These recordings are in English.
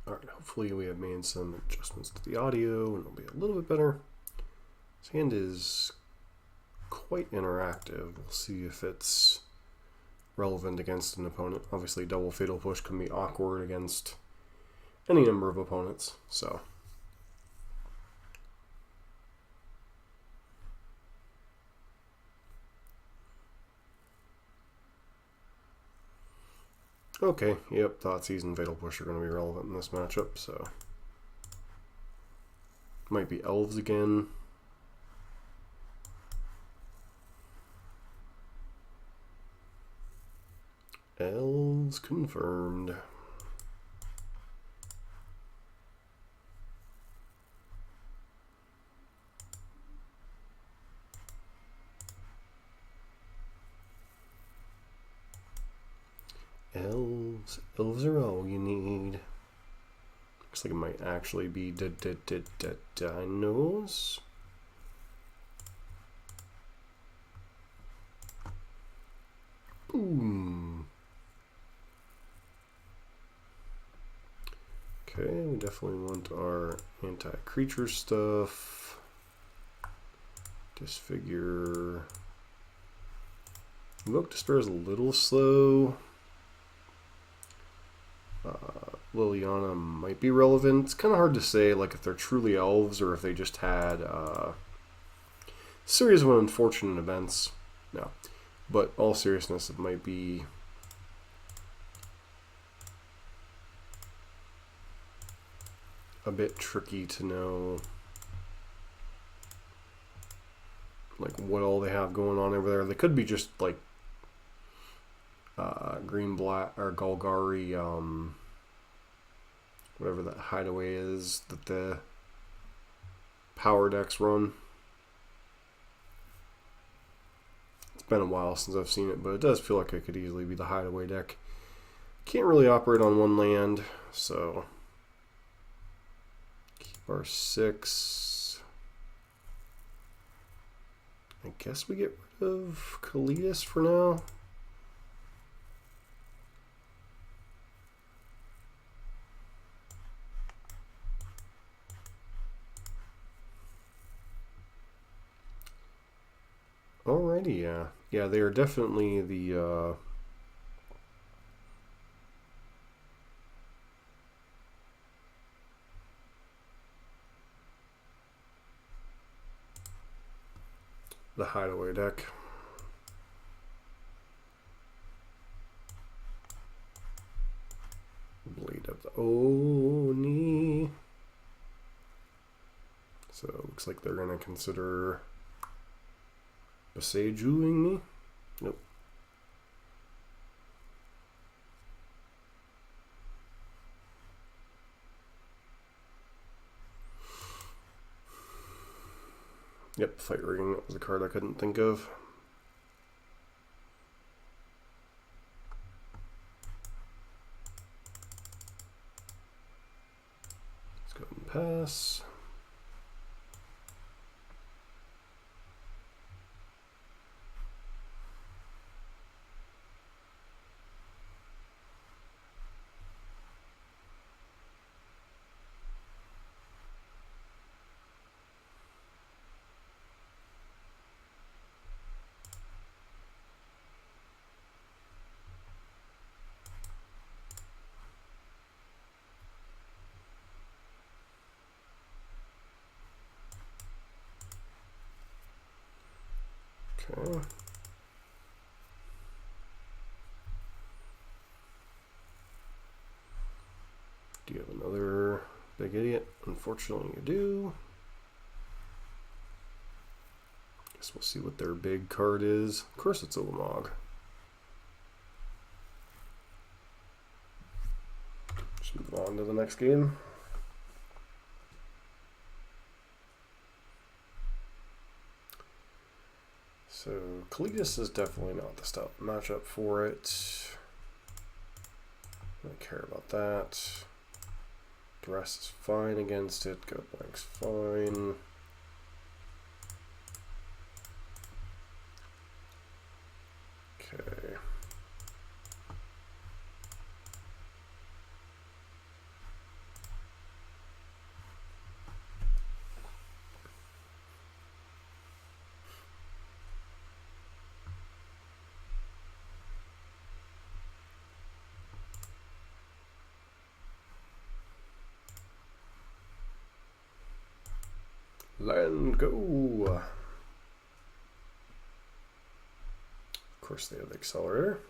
Alright, hopefully we have made some adjustments to the audio and it'll be a little bit better. This hand is quite interactive. We'll see if it's relevant against an opponent. Obviously, double Fatal Push can be awkward against any number of opponents, so. Okay, yep, Thoughtseize and Fatal Push are going to be relevant in this matchup, so. Might be Elves again. Elves confirmed. Elves are all you need. Looks like it might actually be dinos. Boom. Okay, we definitely want our anti-creature stuff. Disfigure. Invoke Despair is a little slow. Liliana might be relevant. It's kind of hard to say, like, if they're truly elves or if they just had a series of unfortunate events. No. But all seriousness, it might be a bit tricky to know, like, what all they have going on over there. They could be just, like, green, black, or Golgari, whatever that hideaway is that the power decks run. It's been a while since I've seen it, but it does feel like it could easily be the hideaway deck. Can't really operate on one land, so keep our 6. I guess we get rid of Kalitas for now. Alrighty, yeah. Yeah, they are definitely the hideaway deck. Blade of the Oni. So it looks like they're going to consider Besajuing me? Nope. Yep, Fight Rigging, that was a card I couldn't think of. Let's go ahead and pass. Okay. Do you have another big idiot? Unfortunately, you do. Guess we'll see what their big card is. Of course, it's Ulamog. Just move on to the next game. So Kalitas is definitely not the style matchup for it. I don't care about that. Duress is fine against it. Go blank's fine. Okay. Land go. Of course they have the accelerator.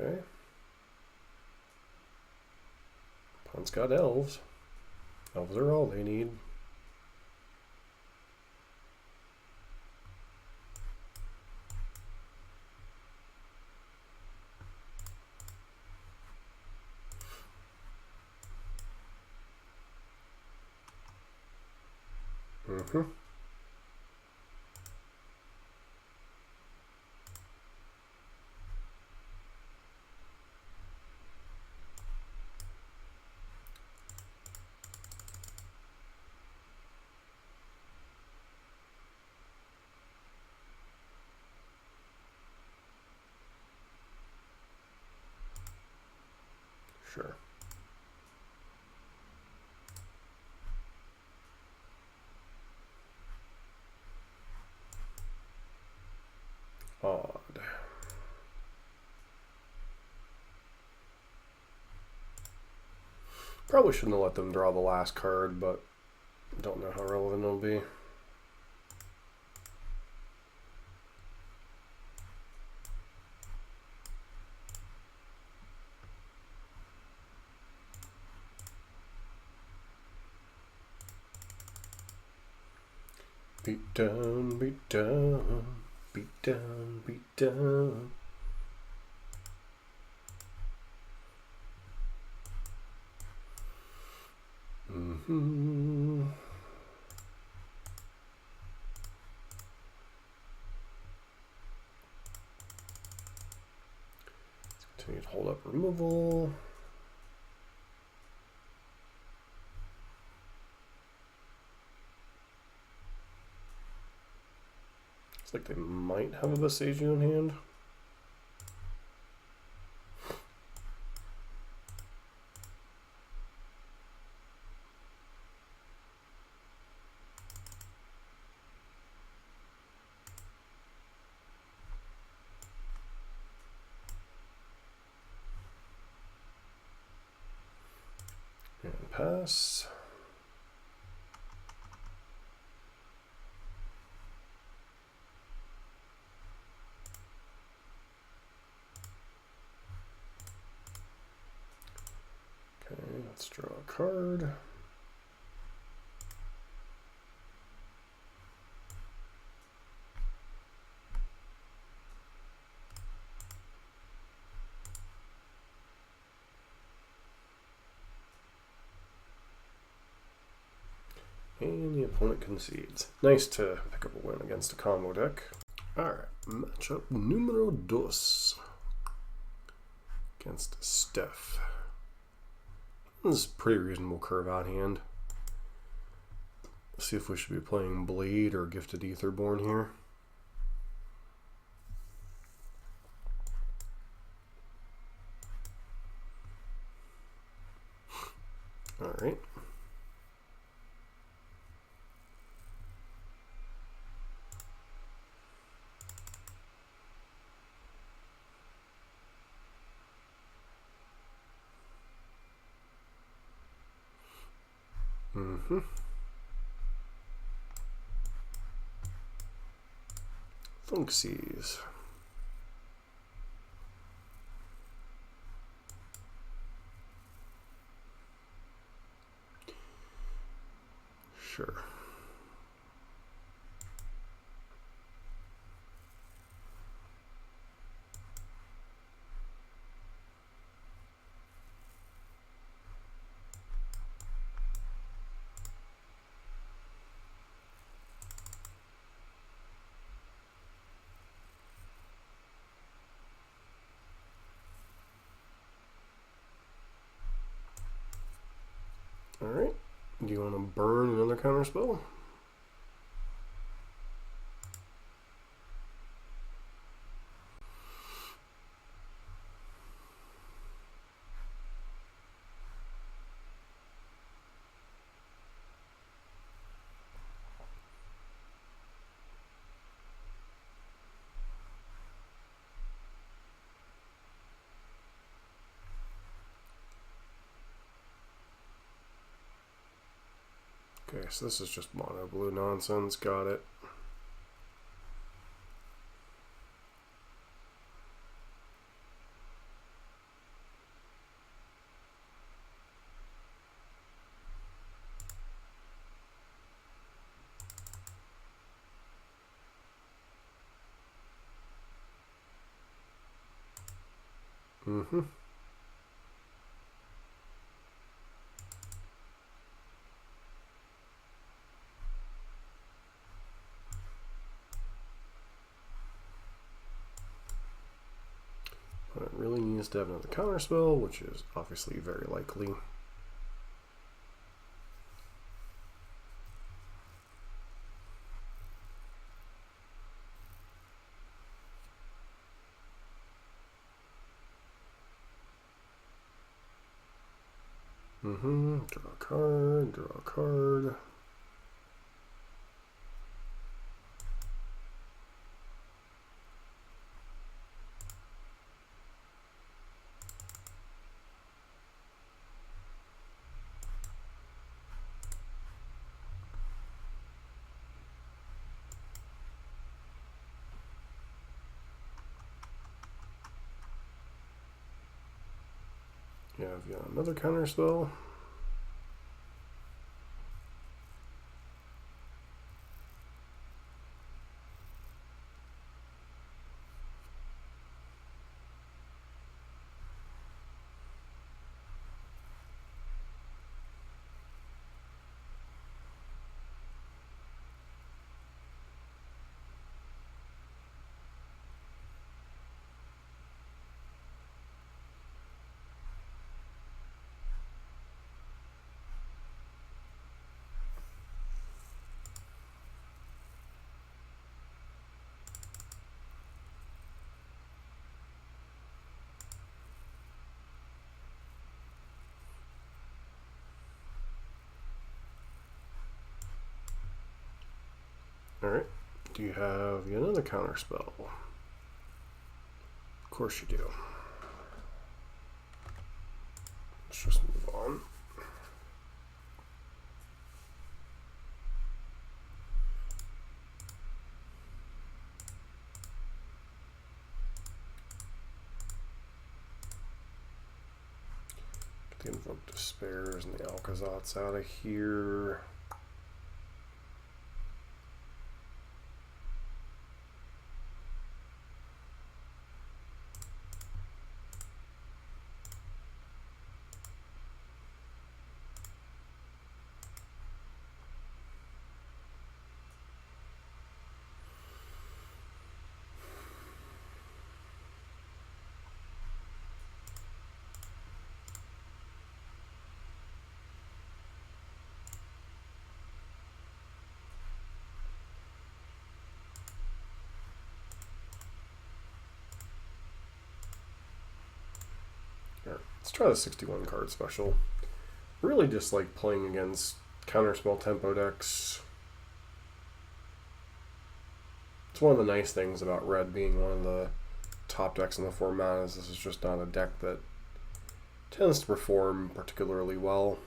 Okay. Opponent's got elves. Elves are all they need. Mm-hmm. Sure. Odd. Probably shouldn't have let them draw the last card, but don't know how relevant it'll be. Beat down, beat down, beat down, beat down. Mm-hmm. Let's continue to hold up removal. Looks like they might have a Bessagio in hand. And pass. Okay, let's draw a card. And the opponent concedes. Nice to pick up a win against a combo deck. Alright, matchup numero dos against Steph. This is a pretty reasonable curve out hand. Let's see if we should be playing Blade or Gifted Aetherborn here. Alright. Mm-hmm. Thoughtseize. Sure. another counterspell. Okay, so this is just mono blue nonsense. Got it. Mm-hmm. But it really needs to have another counterspell, which is obviously very likely. Draw a card, draw a card. You have another counterspell. Alright, do you have another counterspell? Of course you do. Let's just move on. Get the Invoke Despairs and the Aclazotz out of here. Let's try the 61 card special. Really just like playing against counterspell tempo decks. It's one of the nice things about red being one of the top decks in the format is this is just not a deck that tends to perform particularly well.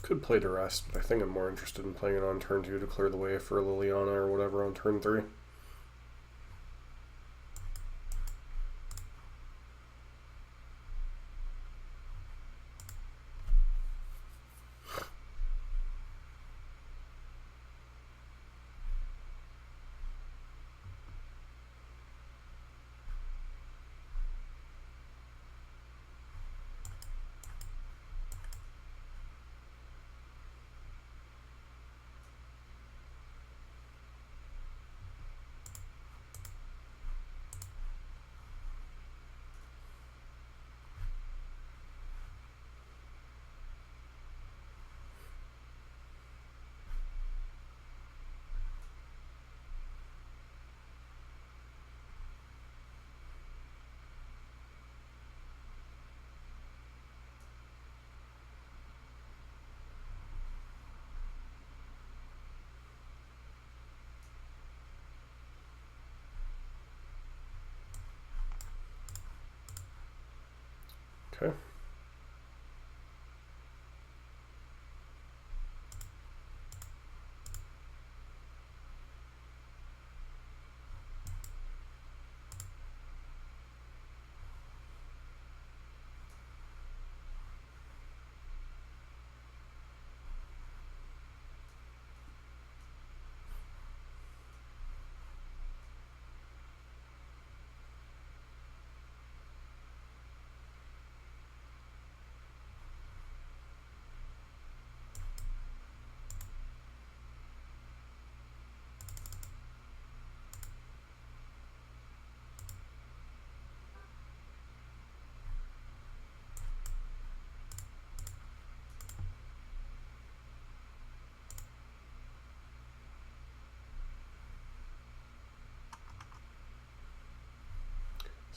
Could play Duress, but I think I'm more interested in playing it on turn 2 to clear the way for Liliana or whatever on turn 3. Okay.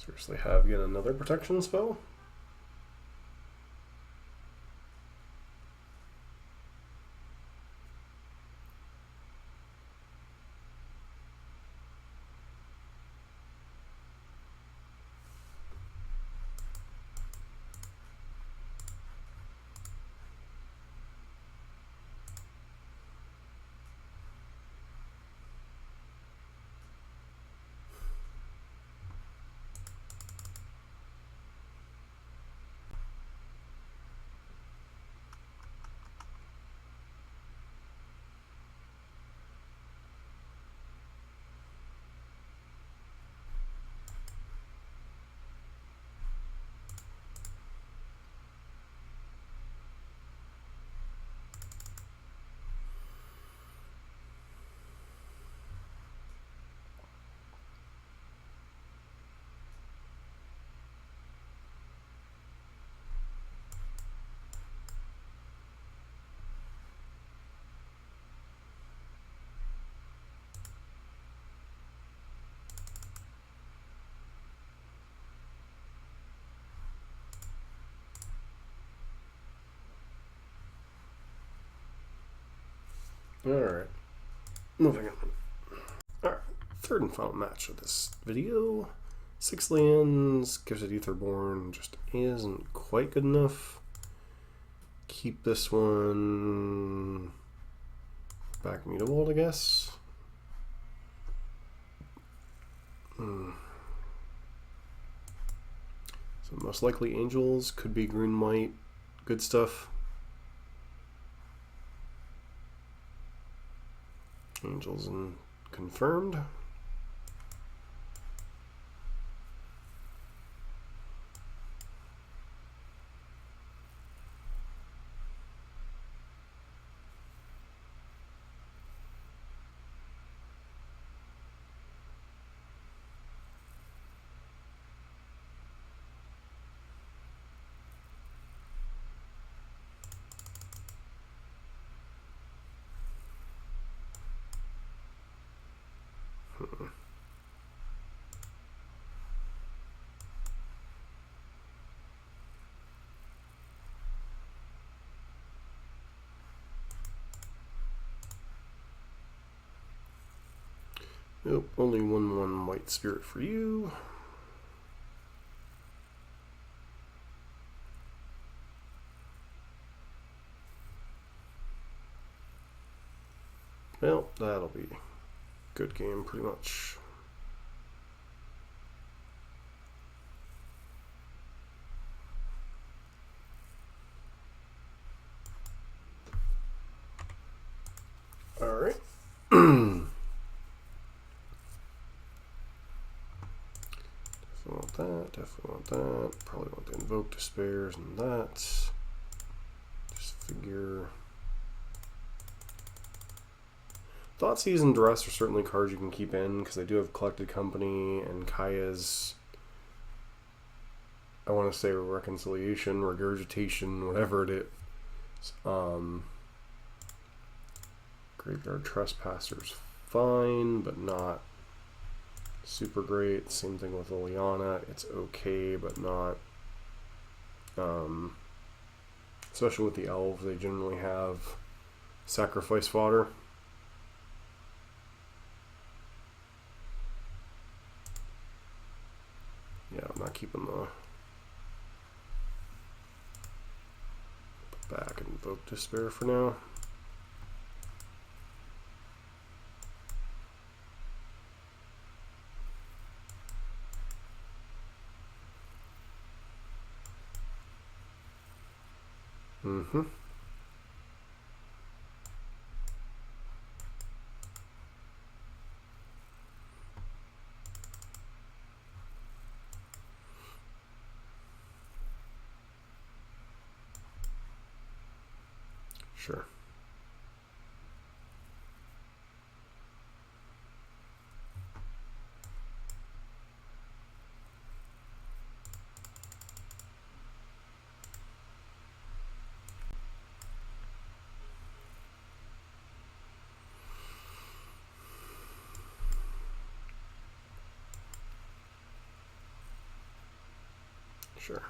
Seriously, have yet another protection spell? Alright, moving on. Alright, third and final match of this video. 6 lands, Gifted Aetherborn just isn't quite good enough. Keep this one back Mutavault, I guess. So most likely Angels, could be Green White, good stuff. Angels and confirmed. Nope, only 1/1 white spirit for you. Well, that'll be a good game pretty much. Alright. Definitely want that. Probably want the Invoke Despairs and that. Disfigure. Thoughtseize and Duress are certainly cards you can keep in because they do have Collected Company and Kaya's, I want to say, Reconciliation, Regurgitation, whatever it is. Graveyard Trespasser's fine, but not super great. Same thing with Liliana. It's okay, but not. Especially with the elves, they generally have sacrifice fodder. Yeah, I'm not keeping the Invoke Despair for now. Mm-hmm. Sure. Sure.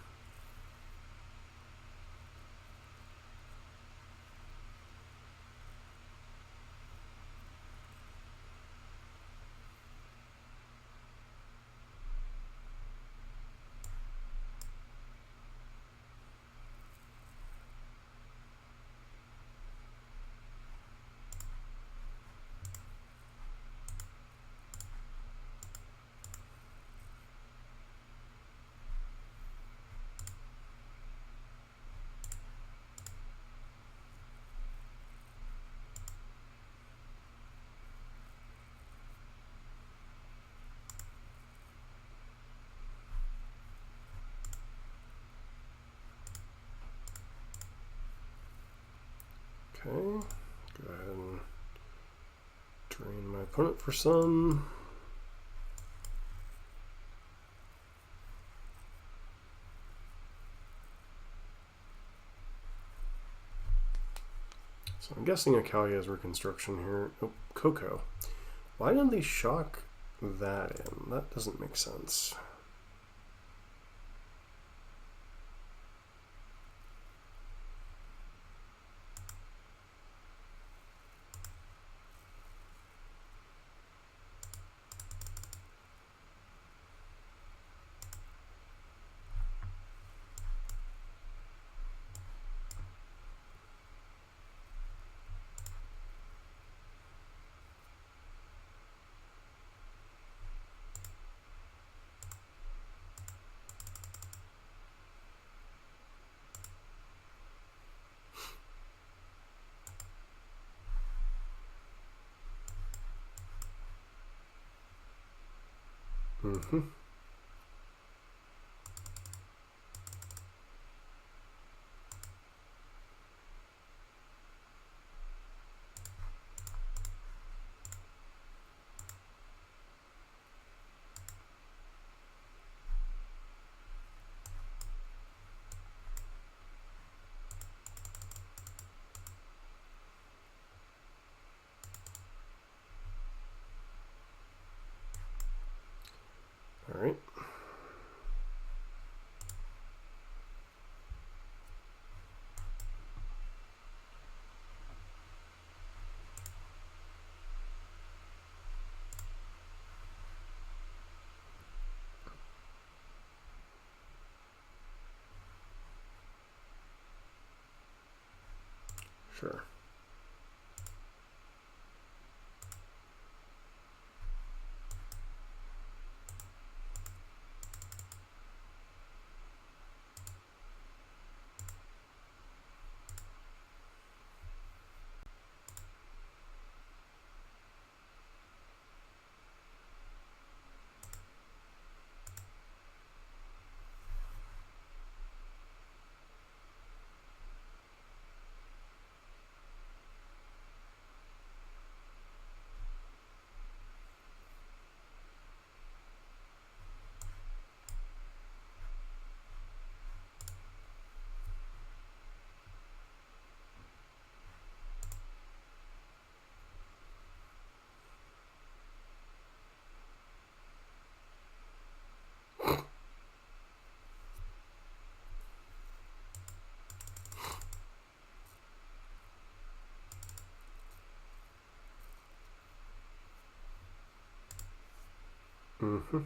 Okay, go ahead and drain my opponent for some. So I'm guessing Akalia has Reconstruction here. Oh, Coco. Why didn't they shock that in? That doesn't make sense. Mm-hmm. All right. Sure. Mm-hmm.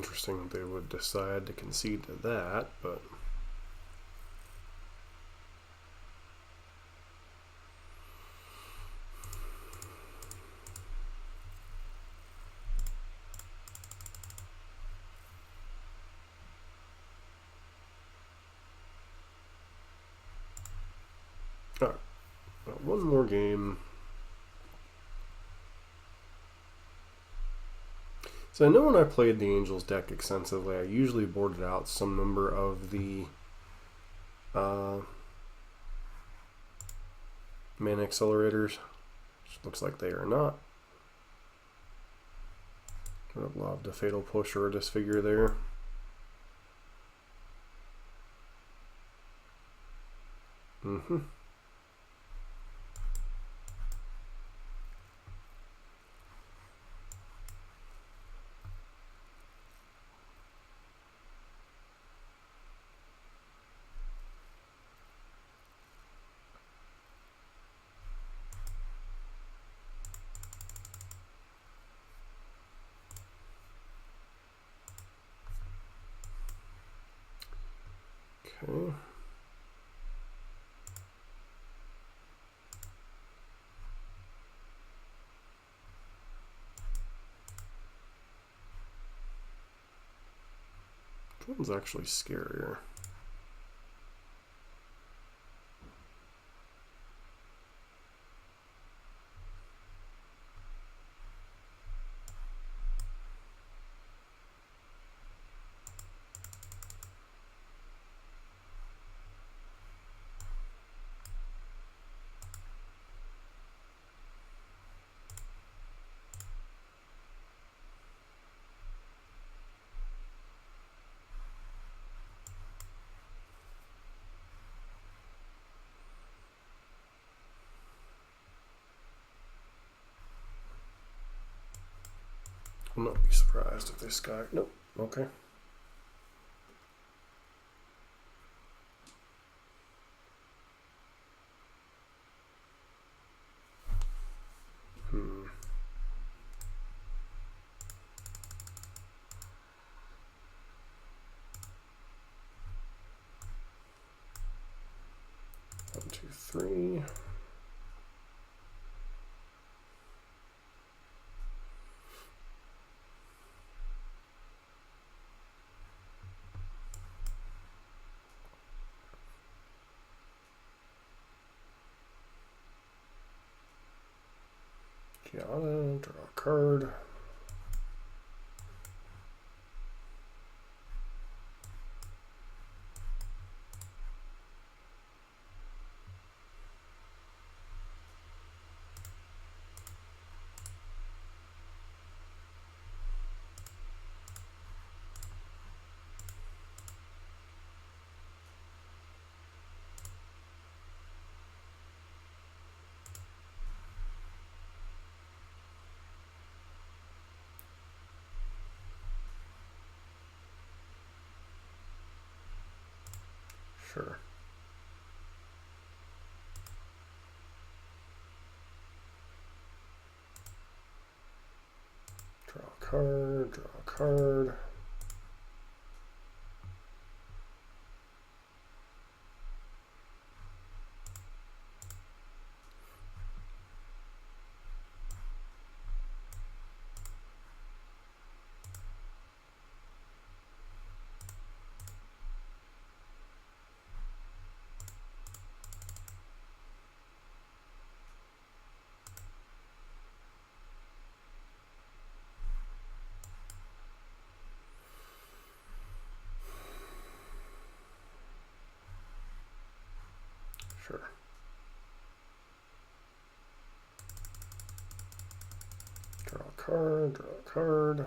interesting that they would decide to concede to that, but alright, one more game. So I know when I played the Angels deck extensively, I usually boarded out some number of the mana accelerators, which looks like they are not. I would have loved a Fatal Push or a Disfigure there. Okay. Which one's actually scarier? I'll not be surprised if this guy... Nope. Okay. One, two, three. Liliana, draw a card. Sure. Draw a card, draw a card. Sure. Draw a card, draw a card.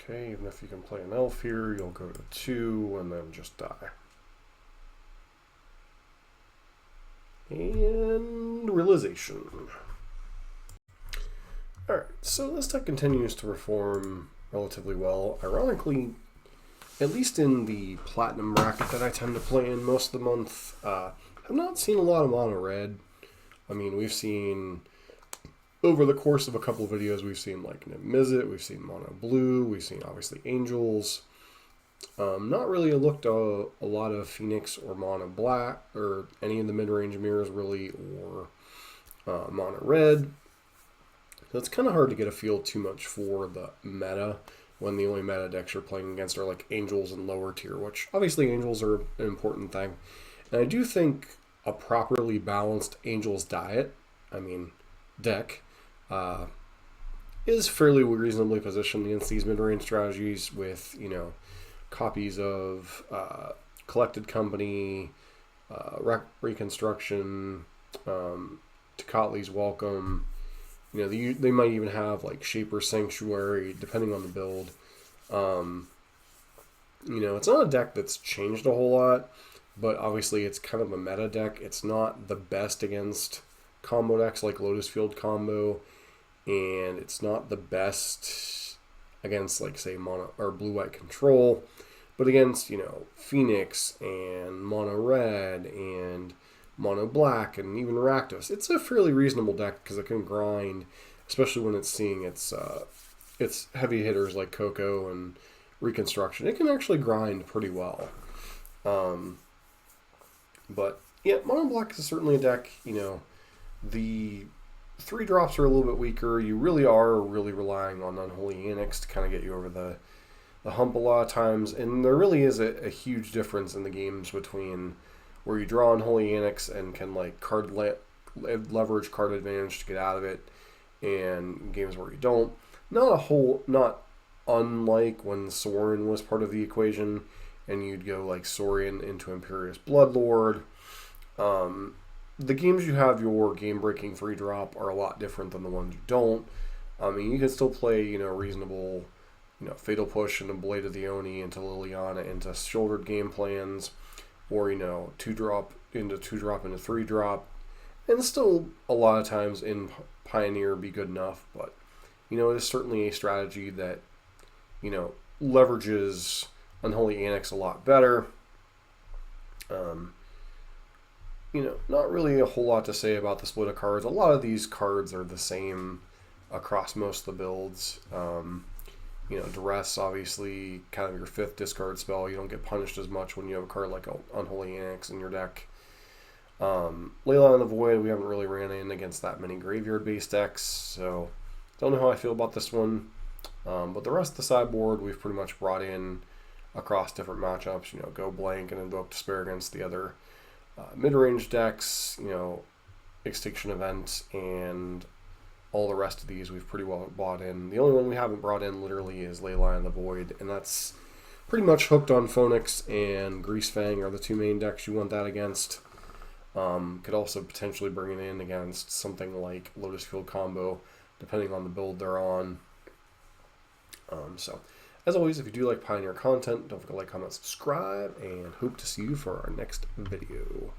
Okay, even if you can play an elf here, you'll go to 2 and then just die. And realization. Alright, so this deck continues to perform relatively well. Ironically, at least in the platinum bracket that I tend to play in most of the month, I've not seen a lot of mono red. I mean, we've seen, over the course of a couple of videos, we've seen like Mizzet, we've seen mono blue, we've seen obviously Angels. Not really looked a lot of Phoenix or mono black, or any of the mid-range mirrors really, or mono red. So it's kind of hard to get a feel too much for the meta when the only meta decks you're playing against are like Angels and lower tier, which obviously Angels are an important thing. And I do think a properly balanced Angels deck, is fairly reasonably positioned against these mid-range strategies with, copies of Collected Company, Reconstruction, Tocatli's Welcome. They might even have like Shaper Sanctuary, depending on the build. It's not a deck that's changed a whole lot, but obviously it's kind of a meta deck. It's not the best against combo decks like Lotus Field Combo, and it's not the best against like say mono or blue-white control, but against Phoenix and mono red and mono black and even Rakdos, it's a fairly reasonable deck because it can grind, especially when it's seeing its heavy hitters like Coco and Reconstruction. It can actually grind pretty well. But yeah, mono black is certainly a deck. The 3-drops are a little bit weaker. You really are relying on Unholy Annex to kind of get you over the hump a lot of times, and there really is a huge difference in the games between where you draw Unholy Annex and can like leverage card advantage to get out of it, and games where you don't. Not unlike when Sorin was part of the equation, and you'd go like Saurian into Imperious Bloodlord. The games you have your game-breaking 3-drop are a lot different than the ones you don't. I mean, you can still play reasonable, Fatal Push into Blade of the Oni, into Liliana, into Sheoldred game plans, or 2-drop into 3-drop, and still a lot of times in Pioneer be good enough. But it is certainly a strategy that leverages Unholy Annex a lot better. Not really a whole lot to say about the split of cards. A lot of these cards are the same across most of the builds. Duress, obviously, kind of your 5th discard spell. You don't get punished as much when you have a card like Unholy Annex in your deck. Leyline the Void, we haven't really ran in against that many graveyard-based decks, so don't know how I feel about this one. But the rest of the sideboard, we've pretty much brought in across different matchups. Go Blank and Invoke Despair against the other mid-range decks. Extinction Event and all the rest of these we've pretty well bought in. The only one we haven't brought in literally is Leyline the Void, and that's pretty much Hooked on Phoenix and Greasefang are the 2 main decks you want that against. Could also potentially bring it in against something like Lotus Field Combo, depending on the build they're on. So, as always, if you do like Pioneer content, don't forget to like, comment, subscribe, and hope to see you for our next video.